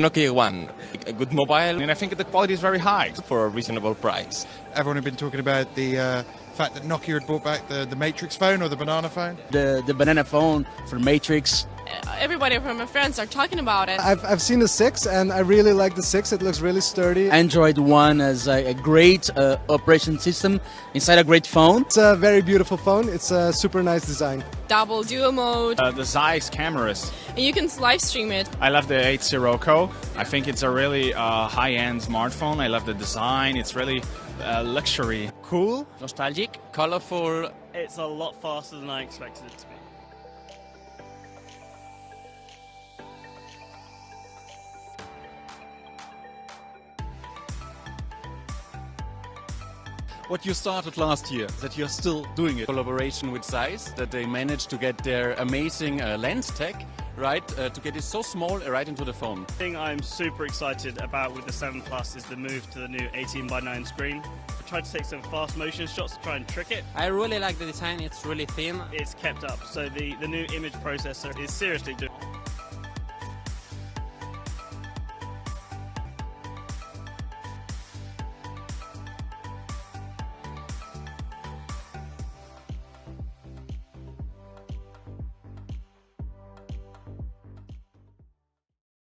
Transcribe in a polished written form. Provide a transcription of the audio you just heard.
Nokia one, a good mobile, And I think the quality is very high. for a reasonable price. Everyone had been talking about the fact that Nokia had brought back the Matrix phone or the banana phone. The banana phone for Matrix. Everybody from my friends are talking about it. I've seen the 6 and I really like the 6. It looks really sturdy. Android One has a great operation system inside a great phone. It's a very beautiful phone. It's a super nice design. Double dual mode, The Zeiss cameras. and you can live stream it. I love the 8 Sirocco. I think it's a really high-end smartphone. I love the design. It's really luxury. Cool. Nostalgic, colorful. It's a lot faster than I expected it to be. What you started last year, that you're still doing it. Collaboration with Zeiss, that they managed to get their amazing lens tech, right, to get it so small right into the phone. The thing I'm super excited about with the 7 Plus is the move to the new 18:9 screen. I tried to take some fast motion shots to try and trick it. I really like the design, it's really thin. It's kept up, so the new image processor is seriously good.